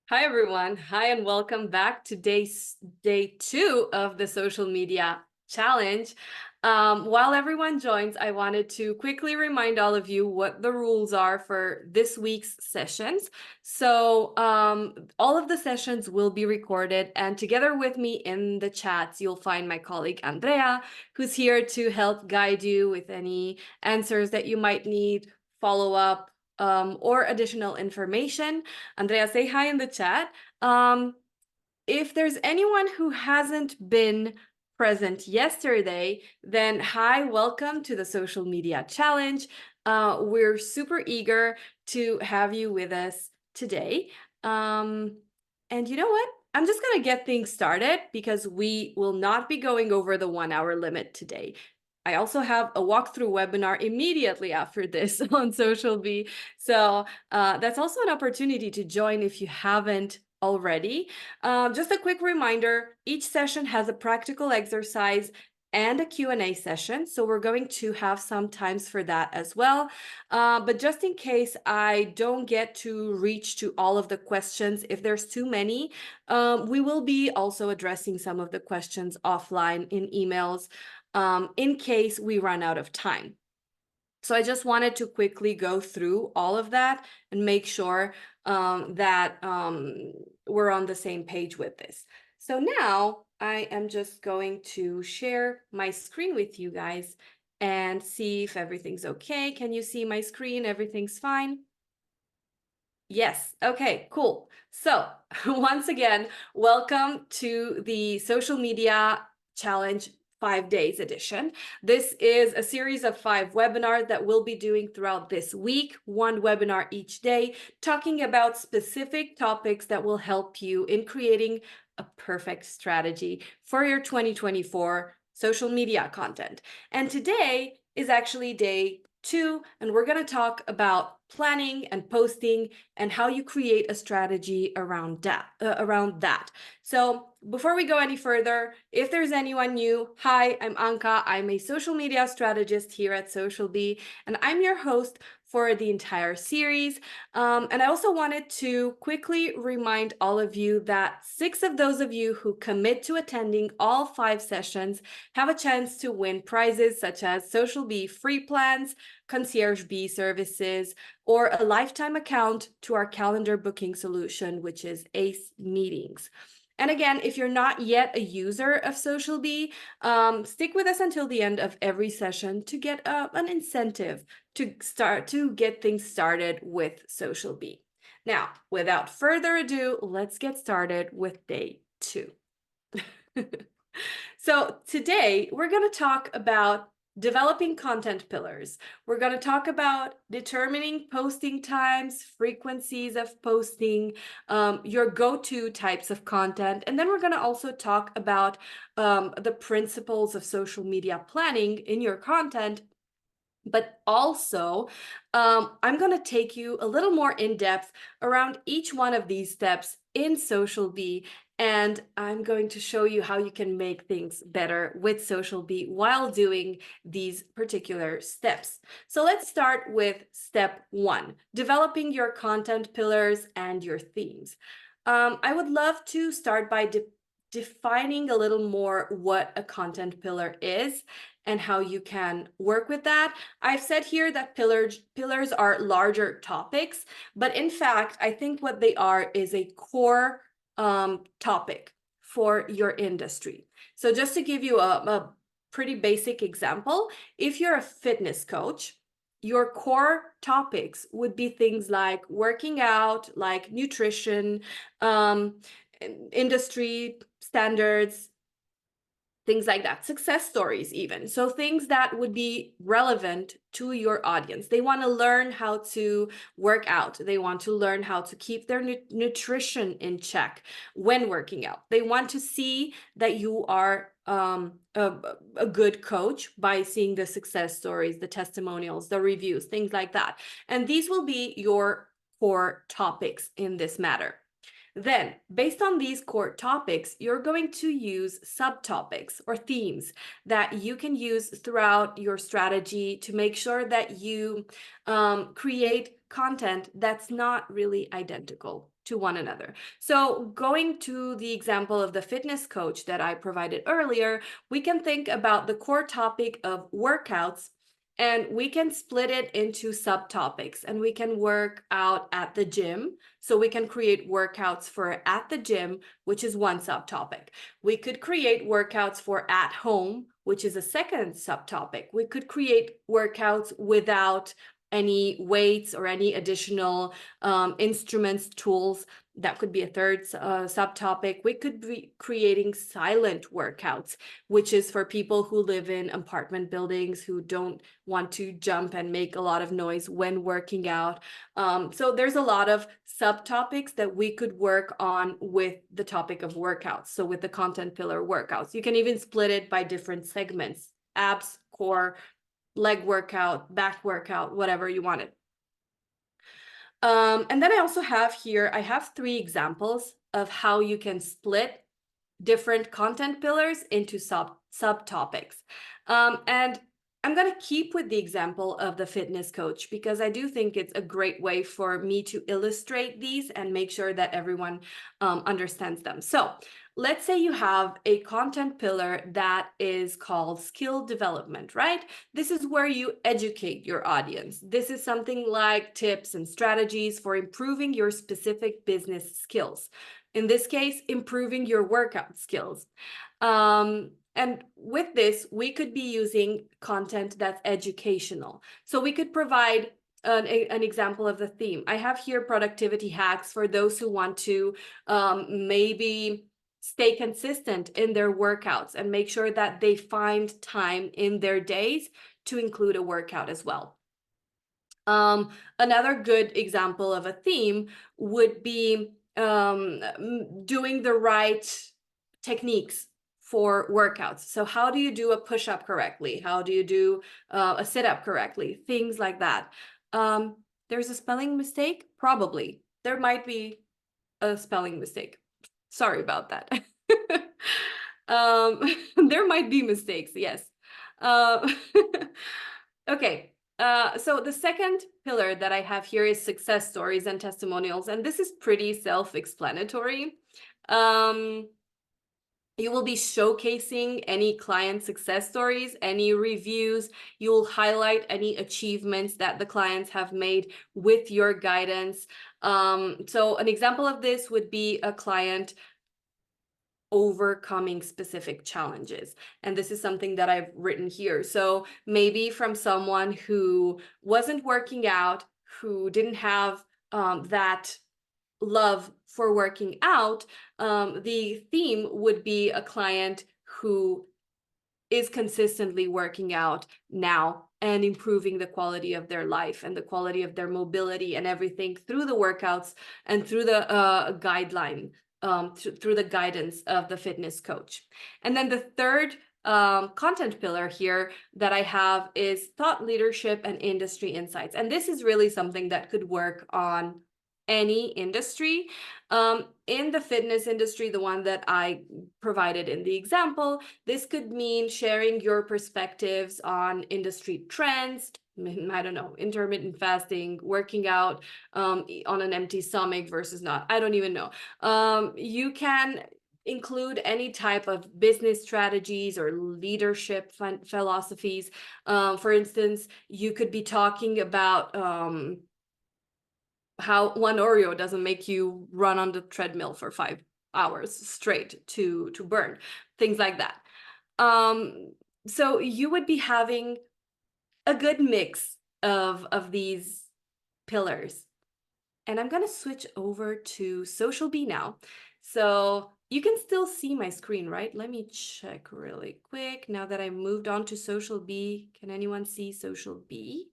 Hi, everyone. Hi, and welcome back to day two of the social media challenge. While everyone joins, I wanted to quickly remind all of you what the rules are for this week's sessions. So all of the sessions will be recorded, and together with me in the chats, you'll find my colleague Andrea, who's here to help guide you with any answers that you might need, follow up, or additional information. Andrea, say hi in the chat. If there's anyone who hasn't been present yesterday, then hi, welcome to the social media challenge. We're super eager to have you with us today. And you know what? I'm just going to get things started because we will not be going over the 1 hour limit today. I also have a walkthrough webinar immediately after this on Social Bee. So that's also an opportunity to join if you haven't already. Just a quick reminder, each session has a practical exercise and a Q&A session. So we're going to have some times for that as well. But just in case I don't get to reach to all of the questions, if there's too many, we will be also addressing some of the questions offline in emails in case we run out of time. So I just wanted to quickly go through all of that and make sure that we're on the same page with this. So now I am just going to share my screen with you guys and see if everything's okay. Can you see my screen? Everything's fine? Yes. Okay, cool. So once again, welcome to the social media challenge 5 days edition. This is a series of 5 webinars that we'll be doing throughout this week, 1 webinar each day, talking about specific topics that will help you in creating a perfect strategy for your 2024 social media content. And today is actually day 2, and we're going to talk about planning and posting and how you create a strategy around that. So before we go any further, if there's anyone new, hi, I'm Anka. I'm a social media strategist here at Social Bee, and I'm your host for the entire series. And I also wanted to quickly remind all of you that 6 of those of you who commit to attending all 5 sessions have a chance to win prizes such as Social Bee free plans, Concierge Bee services, or a lifetime account to our calendar booking solution, which is Ace Meetings. And again, if you're not yet a user of Social Bee, stick with us until the end of every session to get an incentive to get things started with Social Bee. Now, without further ado, let's get started with day 2. So today we're going to talk about developing content pillars. We're going to talk about determining posting times, frequencies of posting, your go-to types of content. And then we're going to also talk about the principles of social media planning in your content. But also, I'm going to take you a little more in depth around each one of these steps in Social Bee, and I'm going to show you how you can make things better with Social Bee while doing these particular steps. So let's start with step 1, developing your content pillars and your themes. I would love to start by defining a little more what a content pillar is and how you can work with that. I've said here that pillars are larger topics, but in fact, I think what they are is a core topic for your industry. So just to give you a pretty basic example, if you're a fitness coach, your core topics would be things like working out, like nutrition, industry standards, things like that, success stories even. So things that would be relevant to your audience. They want to learn how to work out. They want to learn how to keep their nutrition in check when working out. They want to see that you are a good coach by seeing the success stories, the testimonials, the reviews, things like that. And these will be your core topics in this matter. Then, based on these core topics, you're going to use subtopics or themes that you can use throughout your strategy to make sure that you create content that's not really identical to one another. So going to the example of the fitness coach that I provided earlier, we can think about the core topic of workouts, and we can split it into subtopics, and we can work out at the gym. So we can create workouts for at the gym, which is one subtopic. We could create workouts for at home, which is a second subtopic. We could create workouts without any weights or any additional instruments, tools. That could be a third subtopic. We could be creating silent workouts, which is for people who live in apartment buildings who don't want to jump and make a lot of noise when working out. So there's a lot of subtopics that we could work on with the topic of workouts. So with the content pillar workouts, you can even split it by different segments: abs, core, leg workout, back workout, whatever you wanted. And then I also have here, I have 3 examples of how you can split different content pillars into subtopics. And I'm going to keep with the example of the fitness coach, because I do think it's a great way for me to illustrate these and make sure that everyone understands them. So let's say you have a content pillar that is called skill development, right? This is where you educate your audience. This is something like tips and strategies for improving your specific business skills. In this case, improving your workout skills. And with this, we could be using content that's educational. So we could provide an example of the theme. I have here productivity hacks for those who want to maybe stay consistent in their workouts and make sure that they find time in their days to include a workout as well. Another good example of a theme would be doing the right techniques for workouts. So how do you do a push-up correctly? How do you do a sit-up correctly? Things like that. There's a spelling mistake? Probably. There might be a spelling mistake. Sorry about that. There might be mistakes, yes. Okay. So the second pillar that I have here is success stories and testimonials, and this is pretty self-explanatory. You will be showcasing any client success stories, any reviews. You will highlight any achievements that the clients have made with your guidance. So an example of this would be a client overcoming specific challenges. And this is something that I've written here. So maybe from someone who wasn't working out, who didn't have that love for working out, the theme would be a client who is consistently working out now and improving the quality of their life and the quality of their mobility and everything through the workouts and through the guideline, through the guidance of the fitness coach. And then the third content pillar here that I have is thought leadership and industry insights. And this is really something that could work on any industry. In the fitness industry, the one that I provided in the example, this could mean sharing your perspectives on industry trends. I don't know, intermittent fasting, working out on an empty stomach versus not. I don't even know. You can include any type of business strategies or leadership philosophies. For instance, you could be talking about how one Oreo doesn't make you run on the treadmill for 5 hours straight to burn, things like that. So you would be having a good mix of these pillars. And I'm gonna switch over to Social Bee now. So you can still see my screen, right? Let me check really quick. Now that I moved on to Social Bee, can anyone see Social Bee?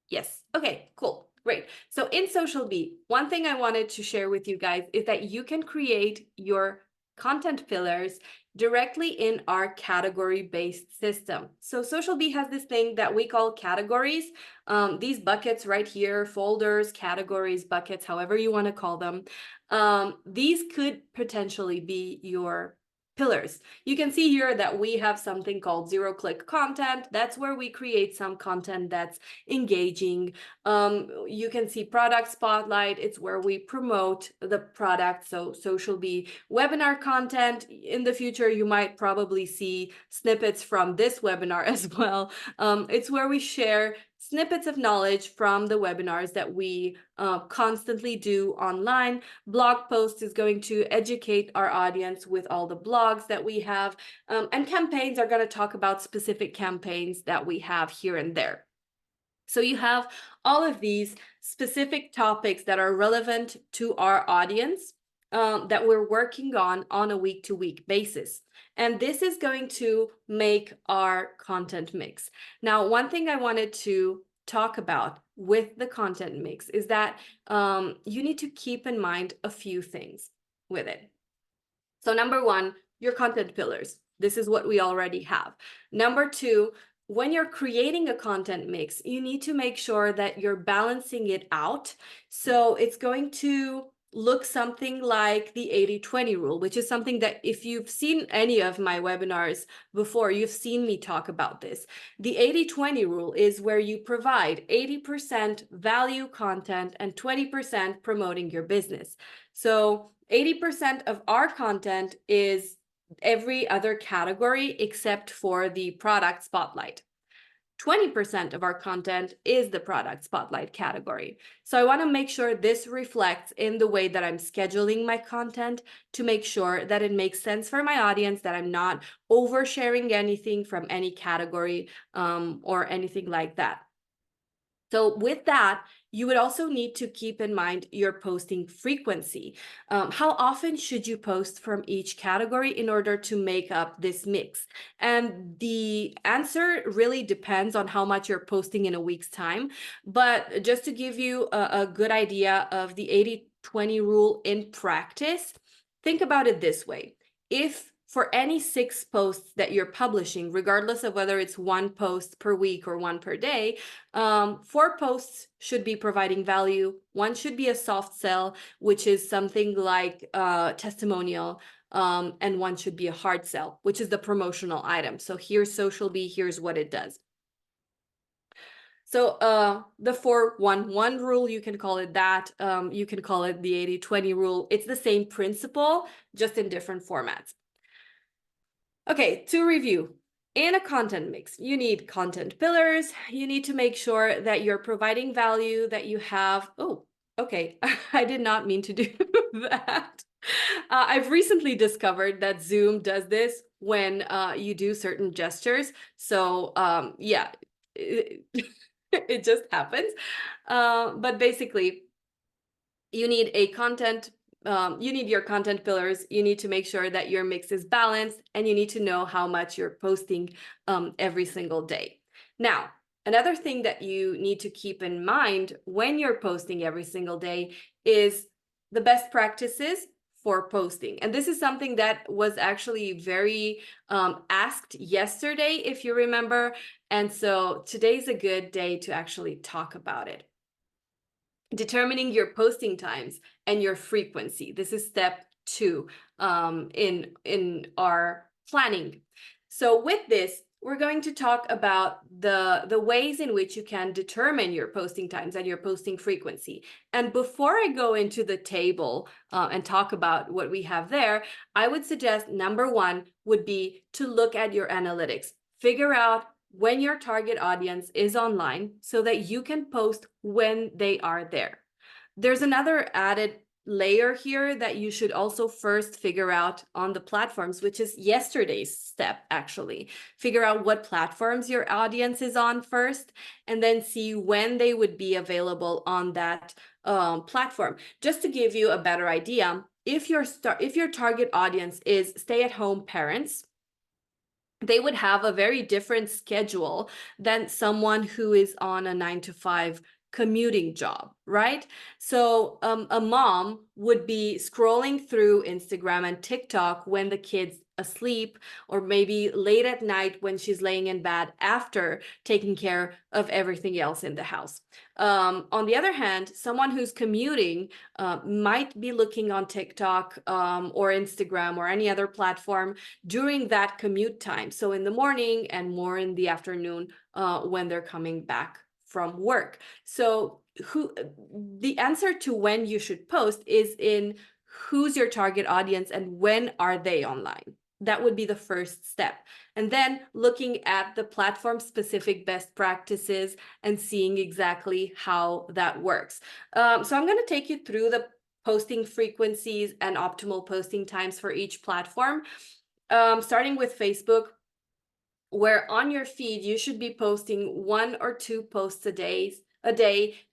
Yes. Okay, cool. Great. So in Social Bee, one thing I wanted to share with you guys is that you can create your content pillars directly in our category-based system. So Social Bee has this thing that we call categories. These buckets right here, folders, categories, buckets, however you want to call them. These could potentially be your pillars. You can see here that we have something called zero-click content. That's where we create some content that's engaging. You can see product spotlight. It's where we promote the product. So social be webinar content. In the future, you might probably see snippets from this webinar as well. It's where we share snippets of knowledge from the webinars that we constantly do online. Blog post is going to educate our audience with all the blogs that we have, and campaigns are going to talk about specific campaigns that we have here and there. So you have all of these specific topics that are relevant to our audience that we're working on a week-to-week basis. And this is going to make our content mix. Now, one thing I wanted to talk about with the content mix is that you need to keep in mind a few things with it. So number one, your content pillars. This is what we already have. Number two, when you're creating a content mix, you need to make sure that you're balancing it out. So it's going to look something like the 80-20 rule, which is something that if you've seen any of my webinars before, you've seen me talk about this. The 80-20 rule is where you provide 80% value content and 20% promoting your business. So 80% of our content is every other category except for the product spotlight. 20% of our content is the product spotlight category. So I want to make sure this reflects in the way that I'm scheduling my content to make sure that it makes sense for my audience, that I'm not oversharing anything from any category or anything like that. So with that, you would also need to keep in mind your posting frequency. How often should you post from each category in order to make up this mix? And the answer really depends on how much you're posting in a week's time. But just to give you a good idea of the 80-20 rule in practice, think about it this way. If for any 6 posts that you're publishing, regardless of whether it's 1 post per week or 1 per day, 4 posts should be providing value. 1 should be a soft sell, which is something like testimonial, and 1 should be a hard sell, which is the promotional item. So here's Social Bee, here's what it does. So the 4-1-1 rule, you can call it that. You can call it the 80-20 rule. It's the same principle, just in different formats. Okay, to review, in a content mix, you need content pillars. You need to make sure that you're providing value, that you have, oh, okay, I did not mean to do that. I've recently discovered that Zoom does this when you do certain gestures. So yeah, it just happens. But basically, you need a content you need your content pillars. You need to make sure that your mix is balanced, and you need to know how much you're posting every single day. Now, another thing that you need to keep in mind when you're posting every single day is the best practices for posting. And this is something that was actually very asked yesterday, if you remember. And so today's a good day to actually talk about it. Determining your posting times and your frequency. This is step 2 in our planning. So with this, we're going to talk about the ways in which you can determine your posting times and your posting frequency. And before I go into the table and talk about what we have there, I would suggest number 1 would be to look at your analytics. Figure out when your target audience is online so that you can post when they are there. There's another added layer here that you should also first figure out on the platforms, which is yesterday's step, actually. Figure out what platforms your audience is on first, and then see when they would be available on that platform. Just to give you a better idea, if your target audience is stay-at-home parents, they would have a very different schedule than someone who is on a 9-to-5 commuting job, right? So a mom would be scrolling through Instagram and TikTok when the kid's asleep, or maybe late at night when she's laying in bed after taking care of everything else in the house. On the other hand, someone who's commuting might be looking on TikTok or Instagram or any other platform during that commute time. So in the morning and more in the afternoon when they're coming back from work. So the answer to when you should post is in who's your target audience and when are they online. That would be the first step. And then looking at the platform specific best practices and seeing exactly how that works. So I'm going to take you through the posting frequencies and optimal posting times for each platform. Starting with Facebook, where on your feed you should be posting 1 or 2 posts a day.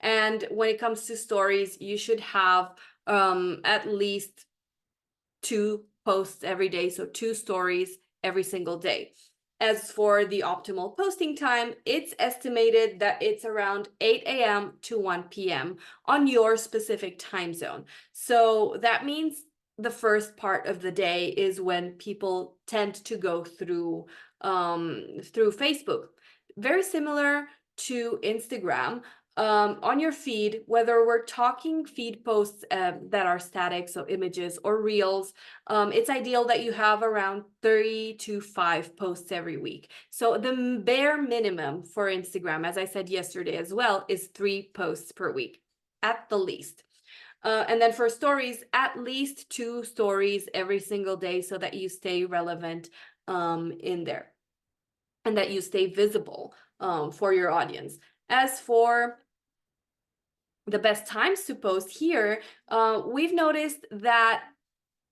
And when it comes to stories, you should have at least 2 posts every day, so 2 stories every single day. As for the optimal posting time, it's estimated that it's around 8 a.m. to 1 p.m. on your specific time zone. So that means the first part of the day is when people tend to go through Facebook. Very similar to Instagram. On your feed, whether we're talking feed posts that are static, so images or reels, it's ideal that you have around 3 to 5 posts every week. So the bare minimum for Instagram, as I said yesterday as well, is 3 posts per week at the least. And then for stories, at least 2 stories every single day so that you stay relevant in there and that you stay visible for your audience. As for the best times to post here, we've noticed that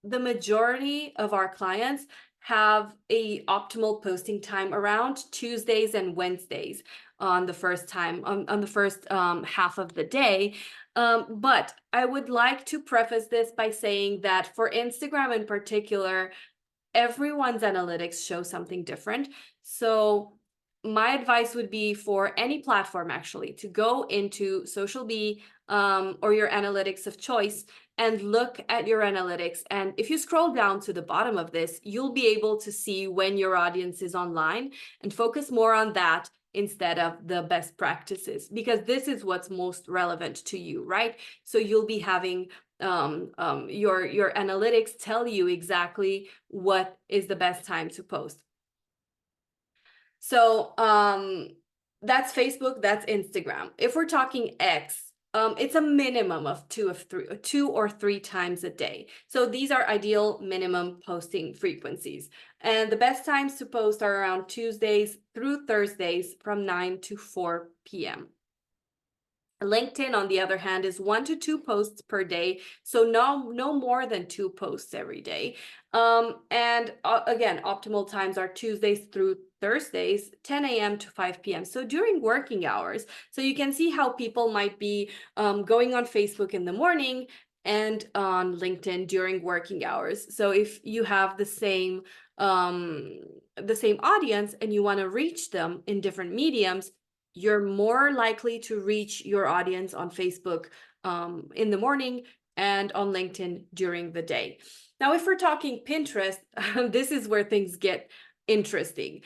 the majority of our clients have a optimal posting time around Tuesdays and Wednesdays on the first half of the day. But I would like to preface this by saying that for Instagram in particular, everyone's analytics show something different. So my advice would be for any platform actually to go into SocialBee or your analytics of choice and look at your analytics. And if you scroll down to the bottom of this, you'll be able to see when your audience is online and focus more on that instead of the best practices, because this is what's most relevant to you, right? So you'll be having your analytics tell you exactly what is the best time to post. So that's Facebook, that's Instagram. If we're talking X, it's a minimum of 2 or 3 times a day. So these are ideal minimum posting frequencies. And the best times to post are around Tuesdays through Thursdays from 9 to 4 p.m. LinkedIn, on the other hand, is 1 to 2 posts per day, so no more than 2 posts every day. And again, optimal times are Tuesdays through Thursdays, 10 a.m. to 5 p.m. So during working hours. So you can see how people might be going on Facebook in the morning and on LinkedIn during working hours. So if you have the same audience and you want to reach them in different mediums, you're more likely to reach your audience on Facebook in the morning and on LinkedIn during the day. Now, if we're talking Pinterest, this is where things get interesting.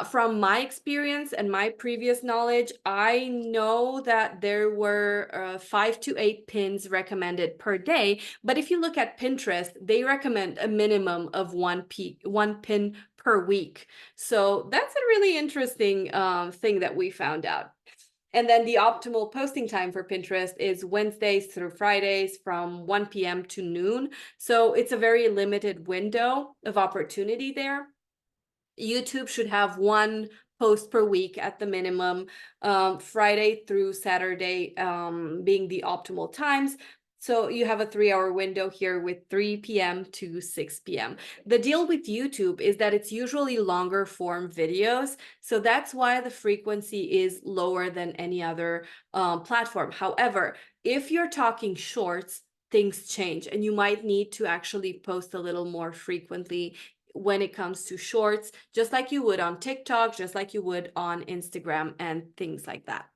From my experience and my previous knowledge, I know that there were 5 to 8 pins recommended per day. But if you look at Pinterest, they recommend a minimum of one pin per week. So that's a really interesting thing that we found out. And then the optimal posting time for Pinterest is Wednesdays through Fridays from 1 p.m. to noon. So it's a very limited window of opportunity there. YouTube should have 1 post per week at the minimum, Friday through Saturday being the optimal times. So you have a 3-hour window here with 3 p.m. to 6 p.m. The deal with YouTube is that it's usually longer form videos. So that's why the frequency is lower than any other platform. However, if you're talking shorts, things change and you might need to actually post a little more frequently when it comes to shorts, just like you would on TikTok, just like you would on Instagram and things like that.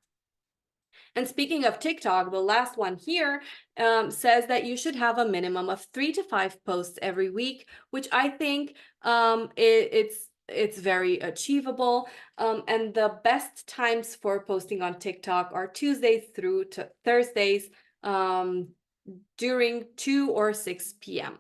And speaking of TikTok, the last one here says that you should have a minimum of 3 to 5 posts every week, which I think it's very achievable. And the best times for posting on TikTok are Tuesdays through to Thursdays during 2 or 6 p.m.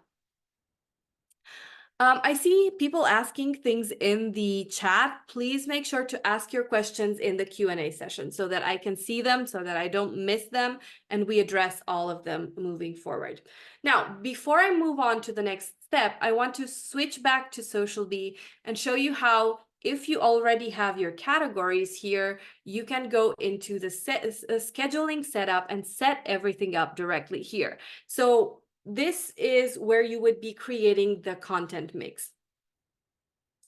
I see people asking things in the chat. Please make sure to ask your questions in the Q&A session so that I can see them, so that I don't miss them, and we address all of them moving forward. Now, before I move on to the next step, I want to switch back to Social Bee and show you how, if you already have your categories here, you can go into the scheduling setup and set everything up directly here. So this is where you would be creating the content mix.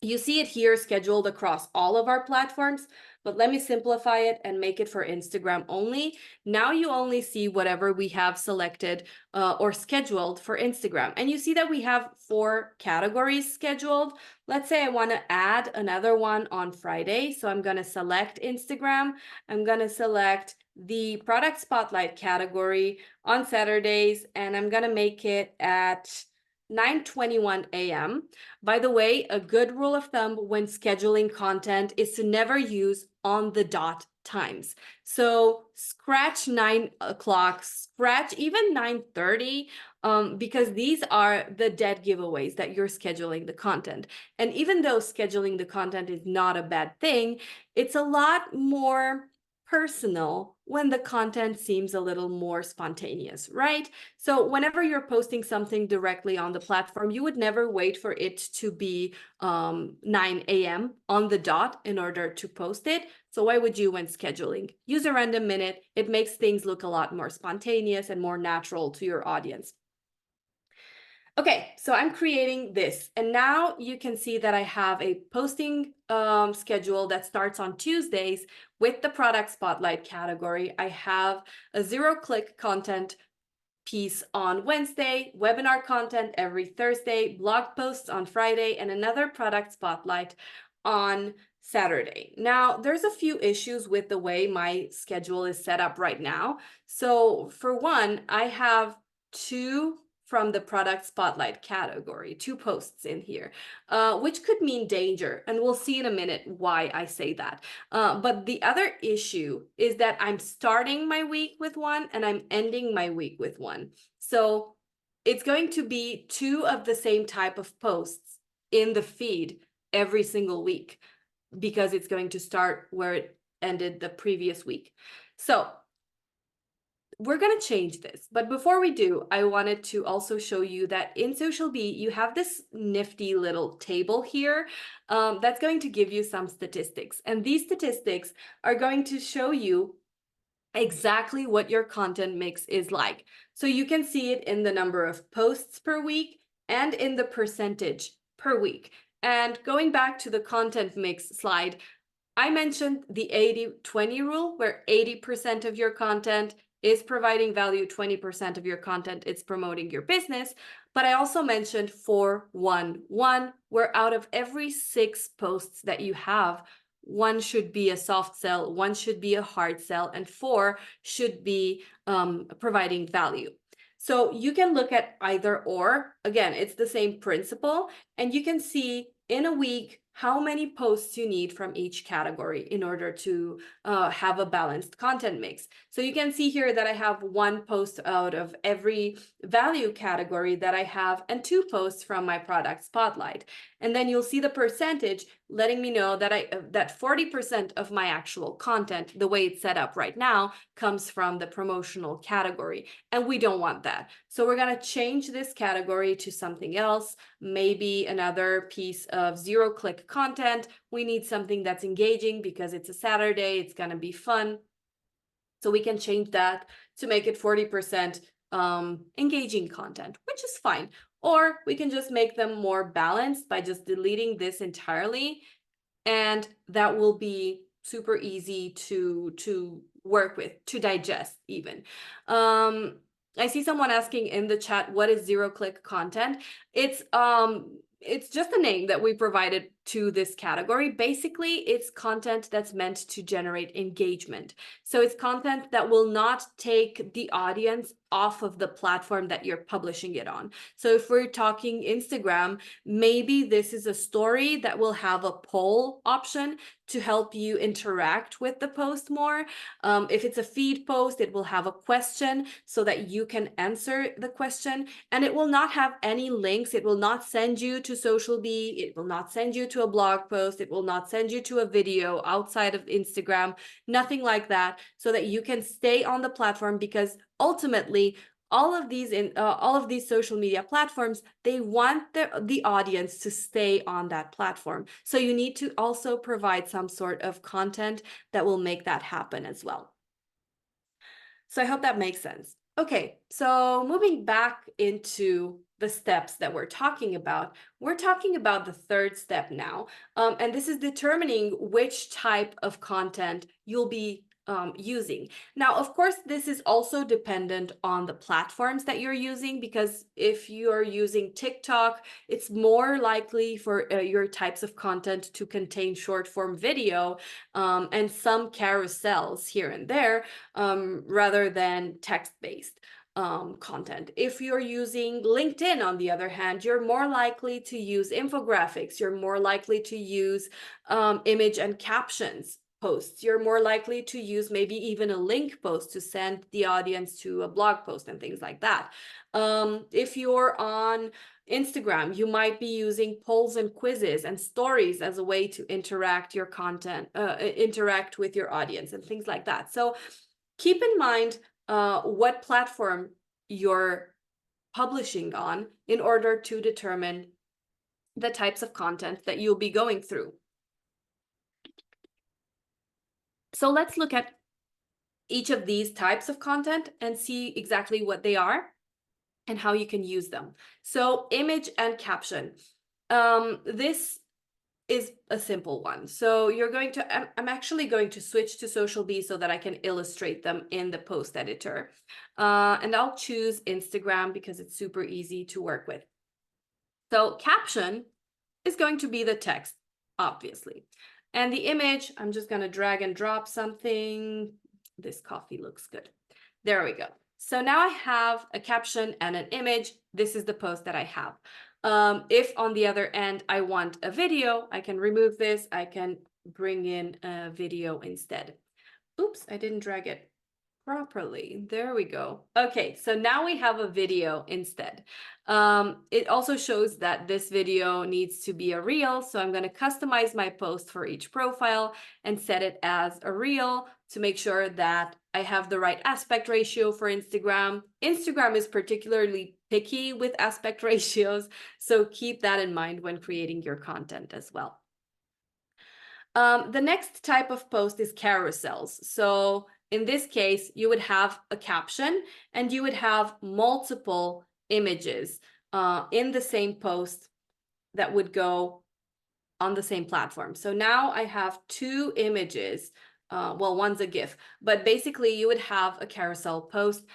You see it here scheduled across all of our platforms, but let me simplify it and make it for Instagram only. Now you only see whatever we have selected or scheduled for Instagram. And you see that we have 4 categories scheduled. Let's say I want to add another one on Friday. So I'm going to select Instagram. I'm going to select the product spotlight category on Saturdays, and I'm going to make it at 9:21 a.m. By the way, a good rule of thumb when scheduling content is to never use on the dot times. So scratch 9 o'clock, scratch even 9:30, because these are the dead giveaways that you're scheduling the content. And even though scheduling the content is not a bad thing, it's a lot more personal when the content seems a little more spontaneous, right? So whenever you're posting something directly on the platform, you would never wait for it to be 9 a.m. on the dot in order to post it. So why would you when scheduling? Use a random minute. It makes things look a lot more spontaneous and more natural to your audience. Okay, so I'm creating this, and now you can see that I have a posting schedule that starts on Tuesdays with the product spotlight category. I have a 0-click content piece on Wednesday, webinar content every Thursday, blog posts on Friday, and another product spotlight on Saturday. Now, there's a few issues with the way my schedule is set up right now. So for one, I have 2 from the product spotlight category, 2 posts in here, which could mean danger. And we'll see in a minute why I say that. But the other issue is that I'm starting my week with one and I'm ending my week with one. So it's going to be 2 of the same type of posts in the feed every single week, because it's going to start where it ended the previous week. So we're going to change this, but before we do, I wanted to also show you that in Social Bee, you have this nifty little table here that's going to give you some statistics. And these statistics are going to show you exactly what your content mix is like. So you can see it in the number of posts per week and in the percentage per week. And going back to the content mix slide, I mentioned the 80-20 rule, where 80% of your content is providing value, 20% of your content is promoting your business. But I also mentioned 4-1-1, where out of every 6 posts that you have, 1 should be a soft sell, 1 should be a hard sell, and 4 should be providing value. So you can look at either or. Again, it's the same principle, and you can see in a week how many posts you need from each category in order to have a balanced content mix. So you can see here that I have 1 post out of every value category that I have, and 2 posts from my product spotlight. And then you'll see the percentage letting me know that that 40% of my actual content, the way it's set up right now, comes from the promotional category. And we don't want that. So we're going to change this category to something else, maybe another piece of 0-click content. We need something that's engaging because it's a Saturday, it's going to be fun. So we can change that to make it 40% engaging content, which is fine. Or we can just make them more balanced by just deleting this entirely. And that will be super easy to work with, to digest even. I see someone asking in the chat, what is 0-click content? It's just a name that we provided to this category. Basically, it's content that's meant to generate engagement. So it's content that will not take the audience off of the platform that you're publishing it on. So if we're talking Instagram, maybe this is a story that will have a poll option to help you interact with the post more. If it's a feed post, it will have a question so that you can answer the question, and it will not have any links. It will not send you to Social Bee. It will not send you to a blog post. It will not send you to a video outside of Instagram, nothing like that, so that you can stay on the platform, because ultimately all of these social media platforms, they want the audience to stay on that platform. So you need to also provide some sort of content that will make that happen as well. So I hope that makes sense. Okay, so moving back into the steps that we're talking about the third step now. And this is determining which type of content you'll be using. Now, of course, this is also dependent on the platforms that you're using, because if you are using TikTok, it's more likely for your types of content to contain short form video and some carousels here and there, rather than text-based content. If you're using LinkedIn, on the other hand, you're more likely to use infographics, you're more likely to use image and captions posts, you're more likely to use maybe even a link post to send the audience to a blog post and things like that. If you're on Instagram, you might be using polls and quizzes and stories as a way to interact with your audience and things like that. So keep in mind what platform you're publishing on in order to determine the types of content that you'll be going through. So let's look at each of these types of content and see exactly what they are and how you can use them. So image and caption. This is a simple one. So I'm actually going to switch to Social Bee so that I can illustrate them in the post editor. And I'll choose Instagram because it's super easy to work with. So caption is going to be the text, obviously. And the image, I'm just going to drag and drop something. This coffee looks good. There we go. So now I have a caption and an image. This is the post that I have. If on the other end I want a video, I can remove this. I can bring in a video instead. Oops, I didn't drag it properly. There we go. Okay, so now we have a video instead. It also shows that this video needs to be a reel, so I'm going to customize my post for each profile and set it as a reel to make sure that I have the right aspect ratio for Instagram. Instagram is particularly picky with aspect ratios, so keep that in mind when creating your content as well. The next type of post is carousels. So in this case, you would have a caption and you would have multiple images in the same post that would go on the same platform. So now I have two images. Well, one's a GIF, but basically you would have a carousel post.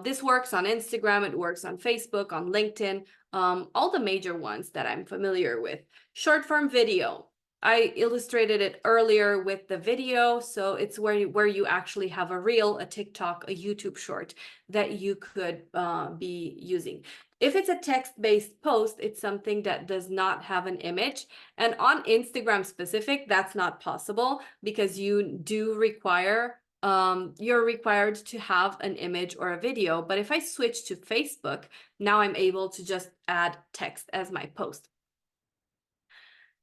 This works on Instagram, it works on Facebook, on LinkedIn, all the major ones that I'm familiar with. Short form video. I illustrated it earlier with the video, so it's where you actually have a reel, a TikTok, a YouTube short that you could be using. If it's a text-based post, it's something that does not have an image. And on Instagram specific, that's not possible because you do require, you're required to have an image or a video. But if I switch to Facebook, now I'm able to just add text as my post.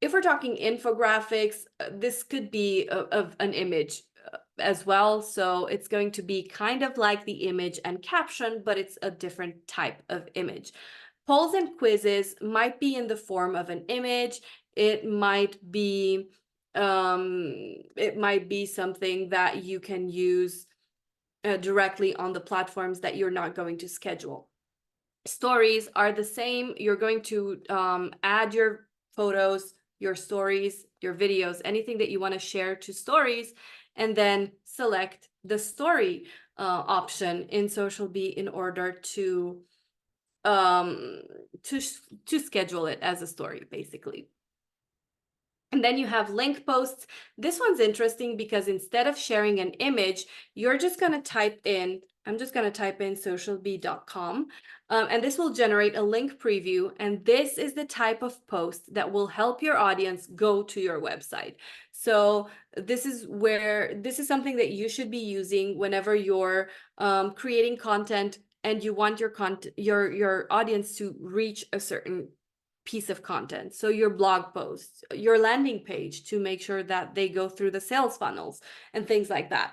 If we're talking infographics, this could be of an image as well. So it's going to be kind of like the image and caption, but it's a different type of image. Polls and quizzes might be in the form of an image. It might be something that you can use directly on the platforms that you're not going to schedule. Stories are the same. You're going to add your photos, your stories, your videos, anything that you want to share to stories, and then select the story option in Social Bee in order to schedule it as a story, basically. And then you have link posts. This one's interesting because instead of sharing an image, you're just going to type in, I'm just going to type in socialbee.com, and this will generate a link preview. And this is the type of post that will help your audience go to your website. So this is something that you should be using whenever you're creating content and you want your audience to reach a certain piece of content. So your blog posts, your landing page, to make sure that they go through the sales funnels and things like that.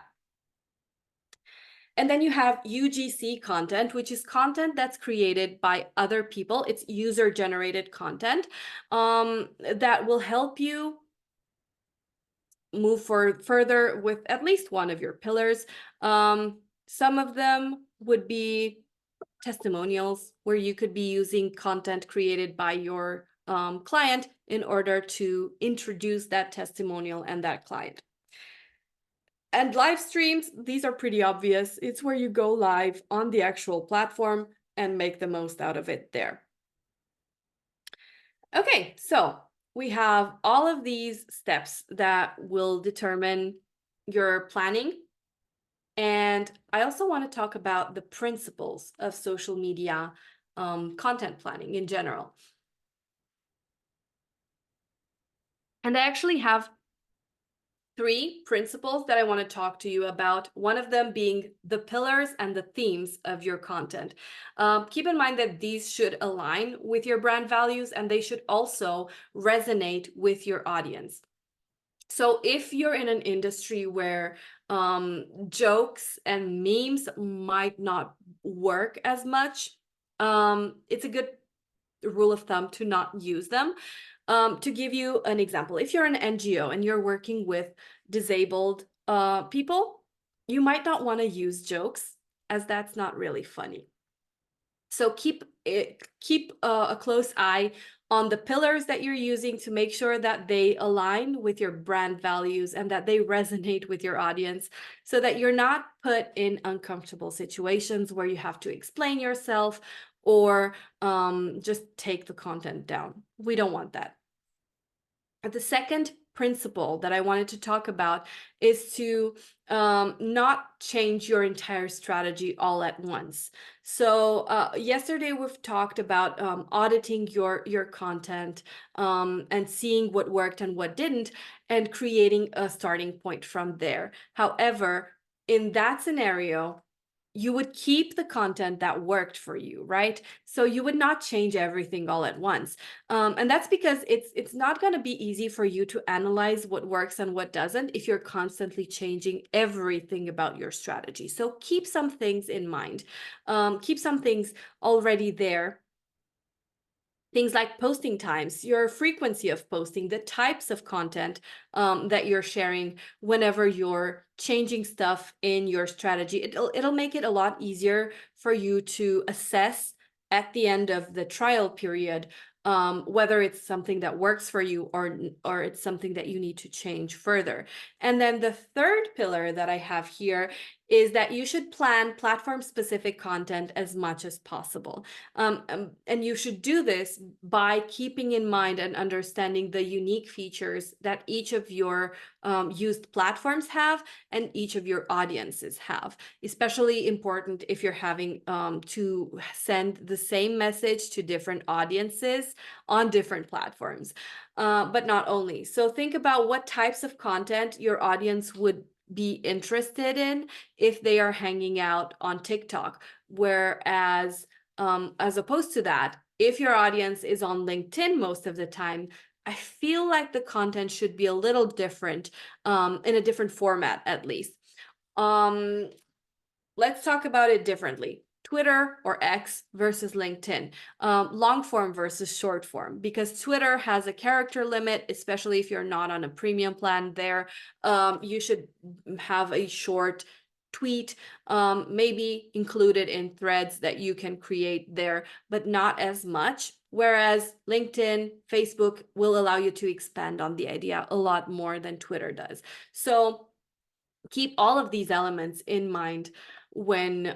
And then you have UGC content, which is content that's created by other people. It's user-generated content that will help you move further with at least one of your pillars. Some of them would be testimonials, where you could be using content created by your client in order to introduce that testimonial and that client. And live streams, these are pretty obvious. It's where you go live on the actual platform and make the most out of it there. Okay, so we have all of these steps that will determine your planning. And I also want to talk about the principles of social media content planning in general. And I actually have 3 principles that I want to talk to you about, one of them being the pillars and the themes of your content. Keep in mind that these should align with your brand values, and they should also resonate with your audience. So if you're in an industry where jokes and memes might not work as much, it's a good rule of thumb to not use them. To give you an example, if you're an NGO and you're working with disabled people, you might not want to use jokes, as that's not really funny. So keep a close eye on the pillars that you're using to make sure that they align with your brand values and that they resonate with your audience, so that you're not put in uncomfortable situations where you have to explain yourself or just take the content down. We don't want that. The second principle that I wanted to talk about is to not change your entire strategy all at once. So yesterday we've talked about auditing your content and seeing what worked and what didn't, and creating a starting point from there. However, in that scenario, you would keep the content that worked for you, right? So you would not change everything all at once. And that's because it's not going to be easy for you to analyze what works and what doesn't if you're constantly changing everything about your strategy. So keep some things in mind. Keep some things already there. Things like posting times, your frequency of posting, the types of content that you're sharing whenever you're changing stuff in your strategy. It'll make it a lot easier for you to assess at the end of the trial period whether it's something that works for you or it's something that you need to change further. And then the third pillar that I have here is that you should plan platform-specific content as much as possible. And you should do this by keeping in mind and understanding the unique features that each of your used platforms have and each of your audiences have. Especially important if you're having to send the same message to different audiences on different platforms, but not only. So think about what types of content your audience would be interested in if they are hanging out on TikTok, whereas as opposed to that, if your audience is on LinkedIn most of the time, I feel like the content should be a little different, in a different format at least. Let's talk about it differently. Twitter or X versus LinkedIn, long form versus short form, because Twitter has a character limit, especially if you're not on a premium plan there. You should have a short tweet, maybe included in threads that you can create there, but not as much. Whereas LinkedIn, Facebook will allow you to expand on the idea a lot more than Twitter does. So keep all of these elements in mind when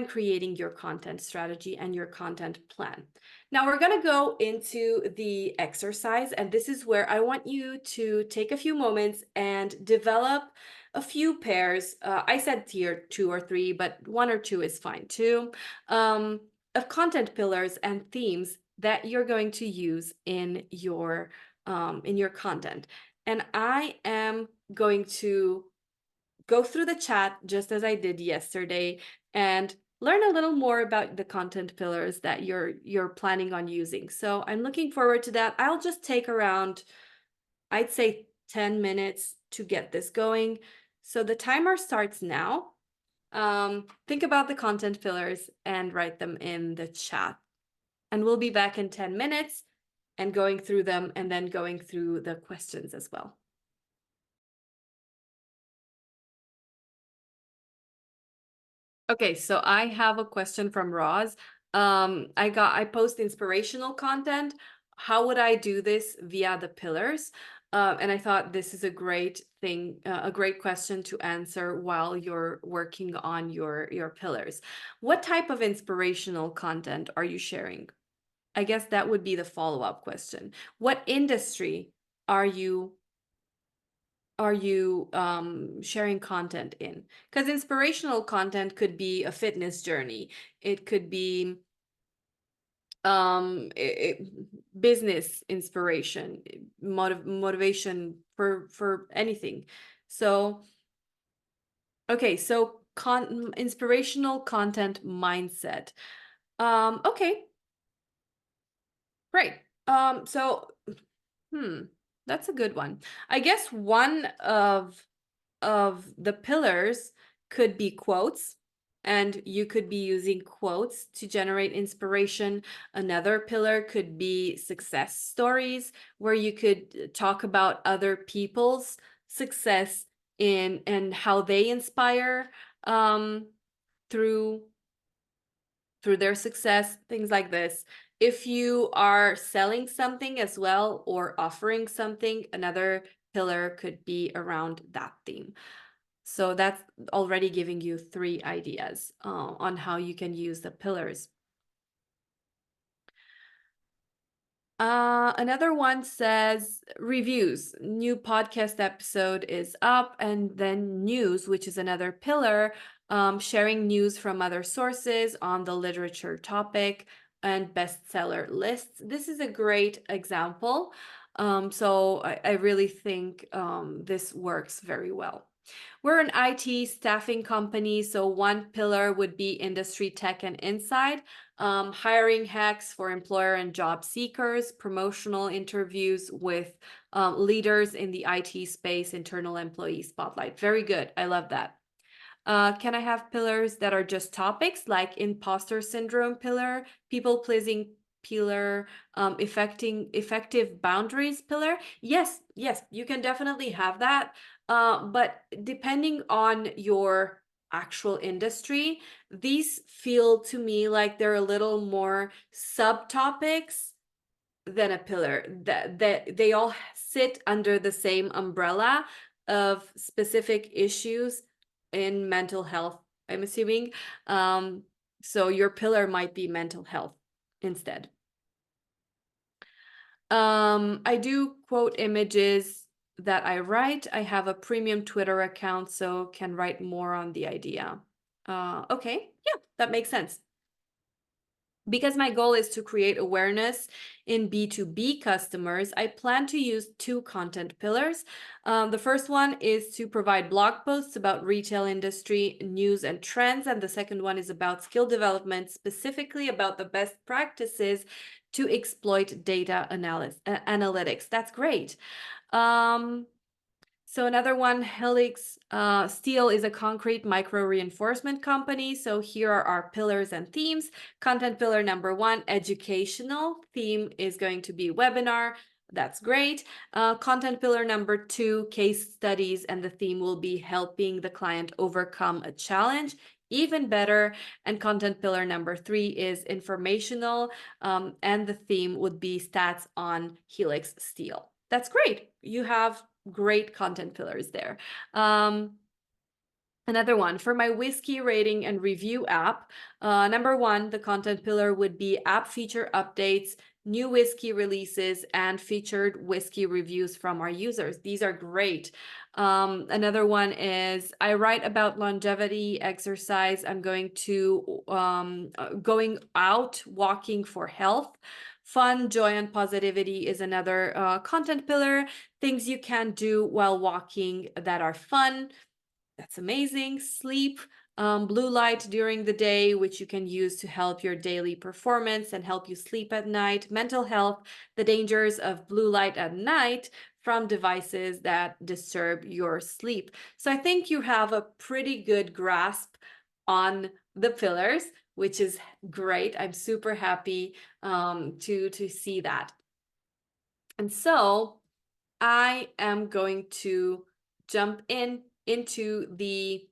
creating your content strategy and your content plan. Now we're going to go into the exercise, and this is where I want you to take a few moments and develop a few pairs. I said here 2 or 3, but 1 or 2 is fine too, of content pillars and themes that you're going to use in your content. And I am going to go through the chat just as I did yesterday and learn a little more about the content pillars that you're planning on using. So I'm looking forward to that. I'll just take around, I'd say 10 minutes to get this going. So the timer starts now. Think about the content pillars and write them in the chat. And we'll be back in 10 minutes and going through them and then going through the questions as well. Okay, so I have a question from Roz. I post inspirational content. How would I do this via the pillars? And I thought this is a great thing, a great question to answer while you're working on your pillars. What type of inspirational content are you sharing? I guess that would be the follow-up question. What industry are you sharing content in? Because inspirational content could be a fitness journey. It could be business inspiration, motivation for anything. So, okay, so inspirational content mindset. Okay, great. So, that's a good one. I guess one of the pillars could be quotes, and you could be using quotes to generate inspiration. Another pillar could be success stories, where you could talk about other people's success in and how they inspire through their success, things like this. If you are selling something as well or offering something, another pillar could be around that theme. So that's already giving you 3 ideas on how you can use the pillars. Another one says reviews. New podcast episode is up, and then news, which is another pillar, sharing news from other sources on the literature topic and bestseller lists. This is a great example. So I really think this works very well. We're an IT staffing company, so one pillar would be industry tech and insight, hiring hacks for employer and job seekers, promotional interviews with leaders in the IT space, internal employee spotlight. Very good. I love that. Can I have pillars that are just topics, like imposter syndrome pillar, people pleasing pillar, effective boundaries pillar? Yes, you can definitely have that. But depending on your actual industry, these feel to me like they're a little more subtopics than a pillar. That they all sit under the same umbrella of specific issues in mental health, I'm assuming. So your pillar might be mental health instead. I do quote images that I write. I have a premium Twitter account, so can write more on the idea. Okay, yeah, that makes sense. Because my goal is to create awareness in B2B customers, I plan to use 2 content pillars. The first one is to provide blog posts about retail industry news and trends, and the second one is about skill development, specifically about the best practices to exploit data analytics. That's great. So another one, Helix Steel is a concrete micro reinforcement company. So here are our pillars and themes. Content pillar number 1, educational. Theme is going to be webinar. That's great. Content pillar number 2, case studies, and the theme will be helping the client overcome a challenge. Even better. And content pillar number 3 is informational, and the theme would be stats on Helix Steel. That's great. You have great content pillars there. Another one for my whiskey rating and review app. Number one, the content pillar would be app feature updates, new whiskey releases, and featured whiskey reviews from our users. These are great. Another one is I write about longevity, exercise. I'm going to going out walking for health. Fun, joy, and positivity is another content pillar. Things you can do while walking that are fun. That's amazing. Sleep, blue light during the day, which you can use to help your daily performance and help you sleep at night. Mental health, the dangers of blue light at night from devices that disturb your sleep. So I think you have a pretty good grasp on the pillars, which is great. I'm super happy to see that. And so I am going to jump into the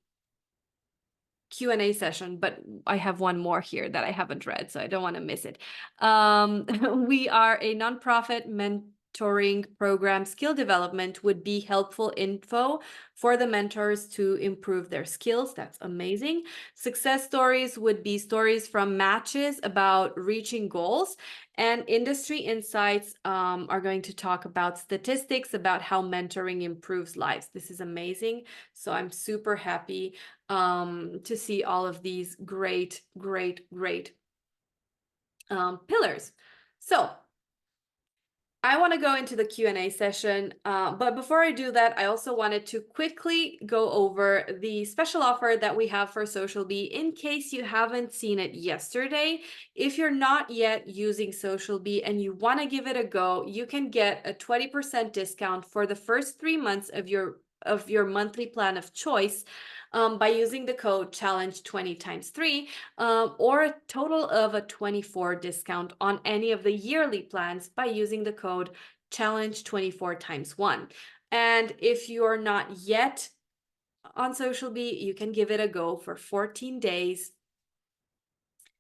Q&A session, but I have one more here that I haven't read, so I don't want to miss it. We are a nonprofit mentoring program. Skill development would be helpful info for the mentors to improve their skills. That's amazing. Success stories would be stories from matches about reaching goals. And industry insights are going to talk about statistics about how mentoring improves lives. This is amazing. So I'm super happy to see all of these great pillars. So I want to go into the Q&A session, but before I do that, I also wanted to quickly go over the special offer that we have for Social Bee in case you haven't seen it yesterday. If you're not yet using Social Bee and you want to give it a go, you can get a 20% discount for the first 3 months of your monthly plan of choice by using the code challenge20 times 3 or a total of a 24 discount on any of the yearly plans by using the code challenge24 times 1. And if you're not yet on Social Bee, you can give it a go for 14 days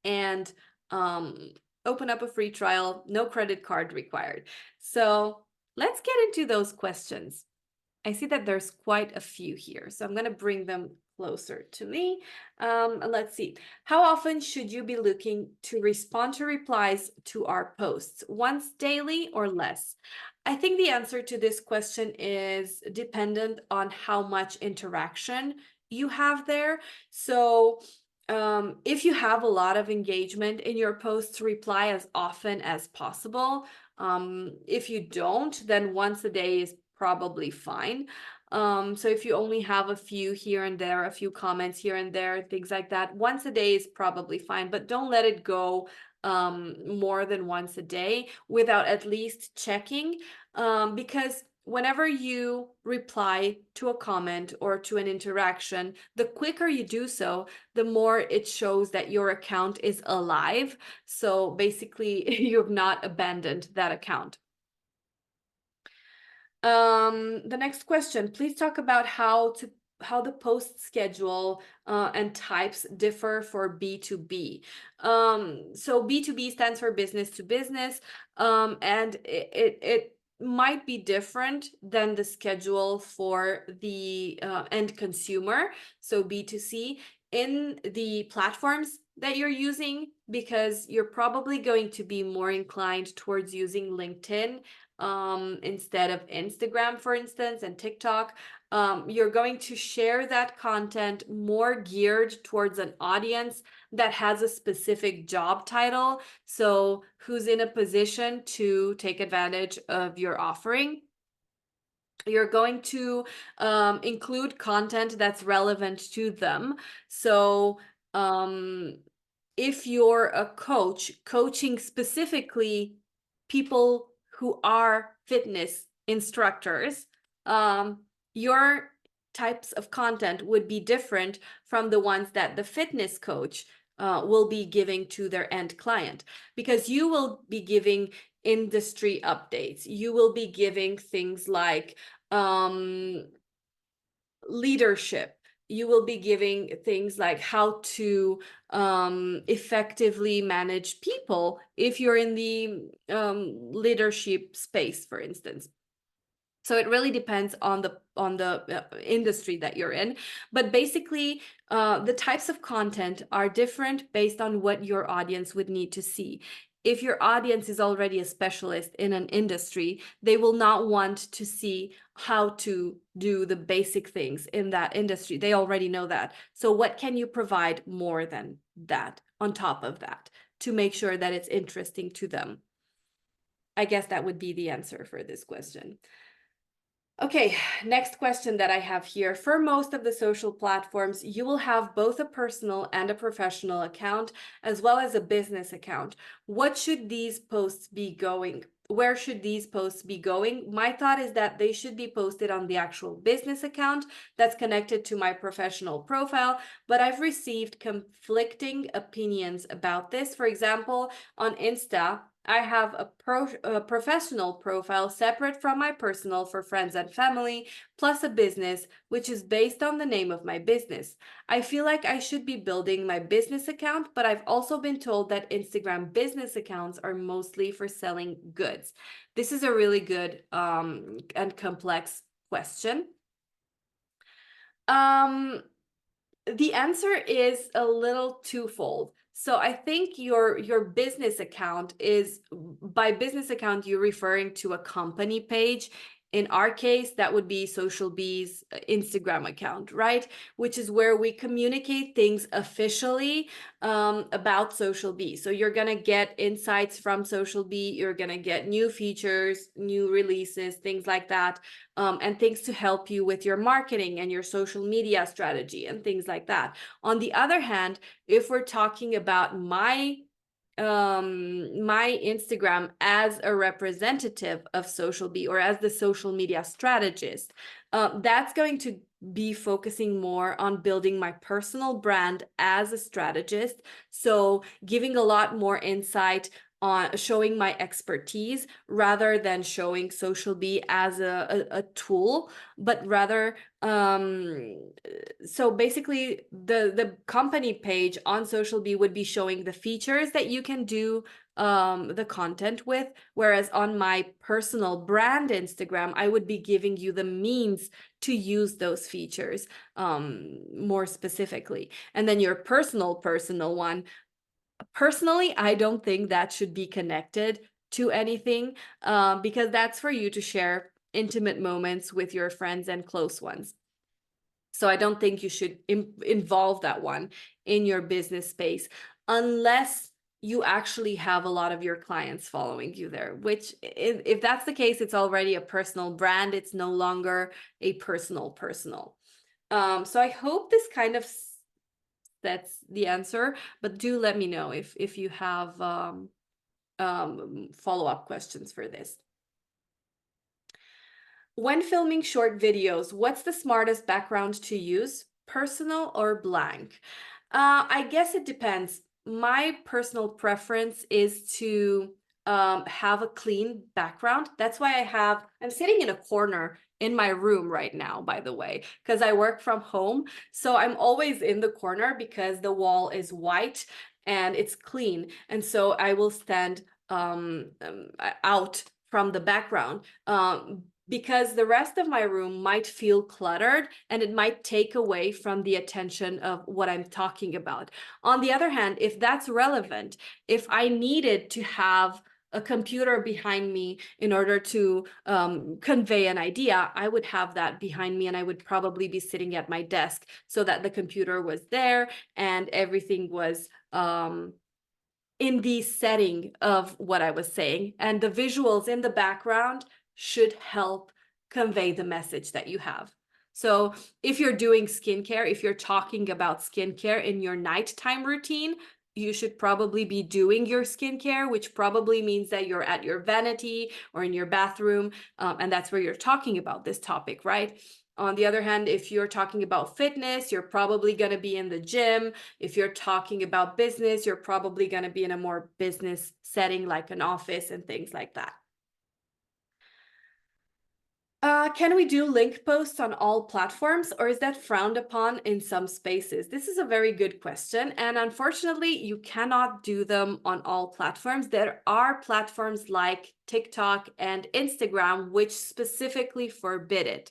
and open up a free trial, no credit card required. So let's get into those questions. I see that there's quite a few here, so I'm going to bring them closer to me. Let's see. How often should you be looking to respond to replies to our posts? Once daily or less? I think the answer to this question is dependent on how much interaction you have there. So if you have a lot of engagement in your posts, reply as often as possible. If you don't, then once a day is probably fine. So if you only have a few here and there, a few comments here and there, things like that, once a day is probably fine, but don't let it go more than once a day without at least checking, because whenever you reply to a comment or to an interaction, the quicker you do so, the more it shows that your account is alive. So basically, you've not abandoned that account. The next question, please talk about how the post schedule and types differ for B2B. So B2B stands for business to business, and it might be different than the schedule for the end consumer, so B2C, in the platforms that you're using, because you're probably going to be more inclined towards using LinkedIn instead of Instagram, for instance, and TikTok. You're going to share that content more geared towards an audience that has a specific job title, so who's in a position to take advantage of your offering. You're going to include content that's relevant to them. So if you're a coach coaching specifically people who are fitness instructors, your types of content would be different from the ones that the fitness coach will be giving to their end client, because you will be giving industry updates. You will be giving things like leadership. You will be giving things like how to effectively manage people if you're in the leadership space, for instance. So it really depends on the industry that you're in. But basically, the types of content are different based on what your audience would need to see. If your audience is already a specialist in an industry, they will not want to see how to do the basic things in that industry. They already know that. So what can you provide more than that, on top of that, to make sure that it's interesting to them? I guess that would be the answer for this question. Okay, next question that I have here. For most of the social platforms, you will have both a personal and a professional account, as well as a business account. What should these posts be going? Where should these posts be going? My thought is that they should be posted on the actual business account that's connected to my professional profile, but I've received conflicting opinions about this. For example, on Insta, I have a professional profile separate from my personal for friends and family, plus a business, which is based on the name of my business. I feel like I should be building my business account, but I've also been told that Instagram business accounts are mostly for selling goods. This is a really good and complex question. The answer is a little twofold. So I think your business account is, by business account, you're referring to a company page. In our case, that would be Social Bee's Instagram account, right? Which is where we communicate things officially about Social Bee. So you're gonna get insights from Social Bee, you're gonna get new features, new releases, things like that, and things to help you with your marketing and your social media strategy and things like that. On the other hand, if we're talking about my Instagram as a representative of Social Bee, or as the social media strategist, that's going to be focusing more on building my personal brand as a strategist. So giving a lot more insight on showing my expertise, rather than showing Social Bee as a tool, but rather so basically the company page on Social Bee would be showing the features that you can do the content with, whereas on my personal brand Instagram, I would be giving you the means to use those features more specifically. And then your personal one, personally, I don't think that should be connected to anything, because that's for you to share intimate moments with your friends and close ones. So I don't think you should involve that one in your business space, unless you actually have a lot of your clients following you there, which if that's the case, it's already a personal brand. It's no longer a personal. So I hope this kind of that's the answer, but do let me know if you have follow-up questions for this. When filming short videos, what's the smartest background to use? Personal or blank? I guess it depends. My personal preference is to have a clean background. That's why I'm sitting in a corner in my room right now, by the way, because I work from home. So I'm always in the corner because the wall is white and it's clean. And so I will stand out from the background. Because the rest of my room might feel cluttered and it might take away from the attention of what I'm talking about. On the other hand, if that's relevant, if I needed to have a computer behind me in order to convey an idea, I would have that behind me, and I would probably be sitting at my desk so that the computer was there and everything was in the setting of what I was saying. And the visuals in the background should help convey the message that you have. So if you're doing skincare, if you're talking about skincare in your nighttime routine, you should probably be doing your skincare, which probably means that you're at your vanity or in your bathroom, and that's where you're talking about this topic, right? On the other hand, if you're talking about fitness, you're probably going to be in the gym. If you're talking about business, you're probably going to be in a more business setting like an office and things like that. Can we do link posts on all platforms, or is that frowned upon in some spaces? This is a very good question, and unfortunately, you cannot do them on all platforms. There are platforms like TikTok and Instagram which specifically forbid it.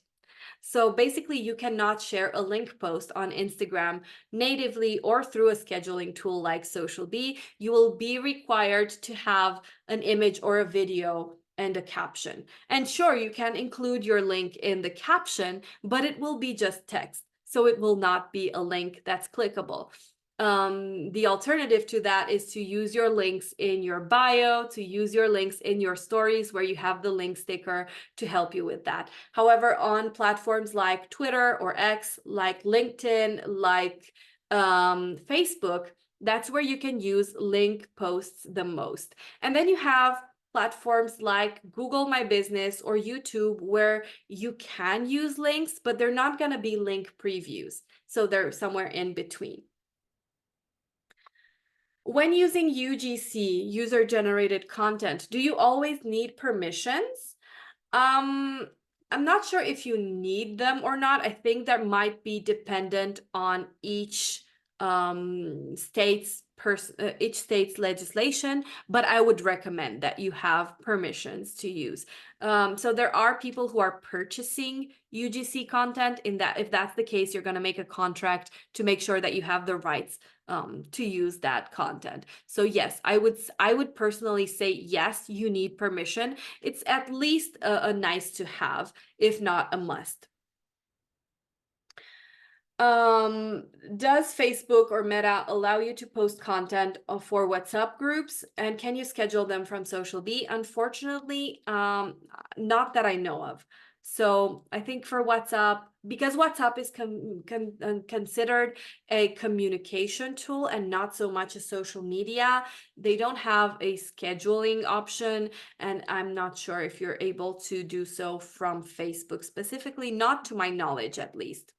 So basically, you cannot share a link post on Instagram natively or through a scheduling tool like SocialBee. You will be required to have an image or a video and a caption. And sure, you can include your link in the caption, but it will be just text. So it will not be a link that's clickable. The alternative to that is to use your links in your bio, to use your links in your stories where you have the link sticker to help you with that. However, on platforms like Twitter or X, like LinkedIn, like Facebook, that's where you can use link posts the most. And then you have platforms like Google My Business or YouTube where you can use links, but they're not going to be link previews. So they're somewhere in between. When using UGC, user-generated content, do you always need permissions? I'm not sure if you need them or not. I think that might be dependent on each each state's legislation, but I would recommend that you have permissions to use. So there are people who are purchasing UGC content. In that, if that's the case, you're going to make a contract to make sure that you have the rights to use that content. So yes, I would personally say yes, you need permission. It's at least a nice to have, if not a must. Does Facebook or Meta allow you to post content for WhatsApp groups, and can you schedule them from SocialBee? Unfortunately, not that I know of. So I think for WhatsApp, because WhatsApp is considered a communication tool and not so much a social media, they don't have a scheduling option, and I'm not sure if you're able to do so from Facebook specifically, not to my knowledge at least.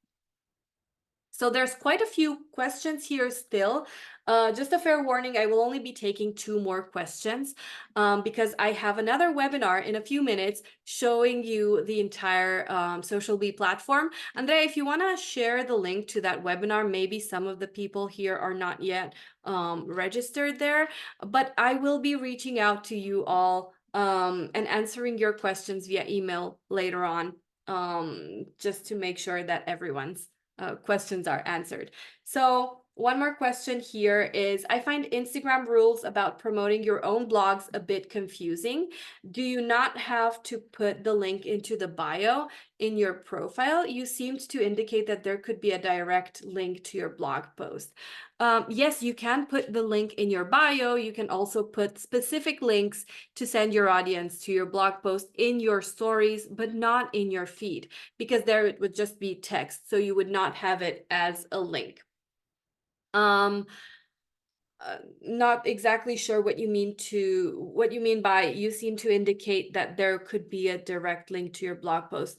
So there's quite a few questions here still. Just a fair warning, I will only be taking 2 more questions because I have another webinar in a few minutes showing you the entire SocialBee platform. Andrea, if you want to share the link to that webinar, maybe some of the people here are not yet registered there, but I will be reaching out to you all and answering your questions via email later on just to make sure that everyone's questions are answered. So one more question here is, I find Instagram rules about promoting your own blogs a bit confusing. Do you not have to put the link into the bio in your profile? You seemed to indicate that there could be a direct link to your blog post. Yes, you can put the link in your bio. You can also put specific links to send your audience to your blog post in your stories, but not in your feed, because there it would just be text, so you would not have it as a link. Not exactly sure what you mean by you seem to indicate that there could be a direct link to your blog post,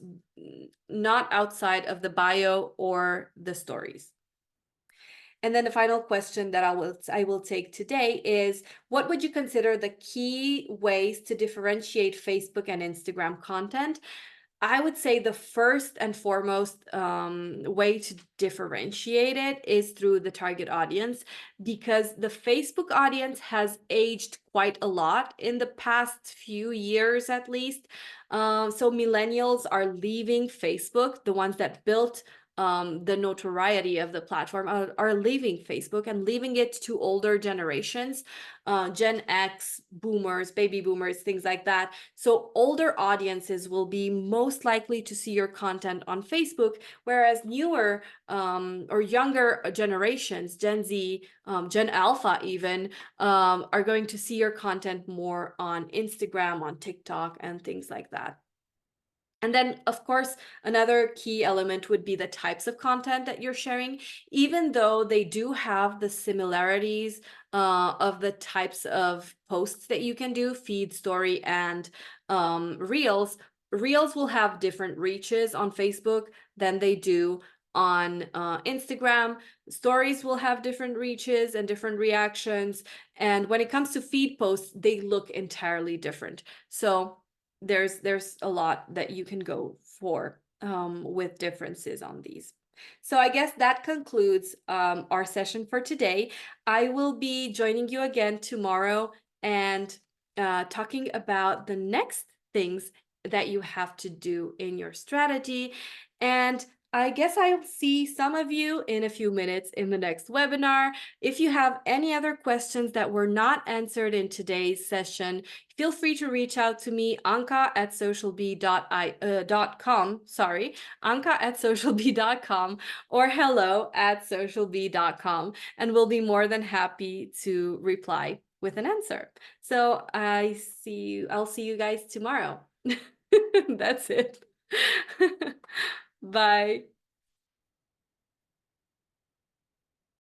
not outside of the bio or the stories. And then the final question that I will take today is, what would you consider the key ways to differentiate Facebook and Instagram content? I would say the first and foremost way to differentiate it is through the target audience, because the Facebook audience has aged quite a lot in the past few years, at least. So millennials are leaving Facebook, the ones that built the notoriety of the platform are leaving Facebook and leaving it to older generations, Gen X, boomers, baby boomers, things like that. So older audiences will be most likely to see your content on Facebook, whereas newer or younger generations, Gen Z, Gen Alpha even, are going to see your content more on Instagram, on TikTok, and things like that. And then, of course, another key element would be the types of content that you're sharing. Even though they do have the similarities of the types of posts that you can do, feed, story, and Reels, Reels will have different reaches on Facebook than they do on Instagram. Stories will have different reaches and different reactions. And when it comes to feed posts, they look entirely different. So there's a lot that you can go for with differences on these. So I guess that concludes our session for today. I will be joining you again tomorrow and talking about the next things that you have to do in your strategy. And I guess I'll see some of you in a few minutes in the next webinar. If you have any other questions that were not answered in today's session, feel free to reach out to me, anka@socialbee.com, anka@socialbee.com, or hello@socialbee.com, and we'll be more than happy to reply with an answer. So I'll see you guys tomorrow. That's it. Bye.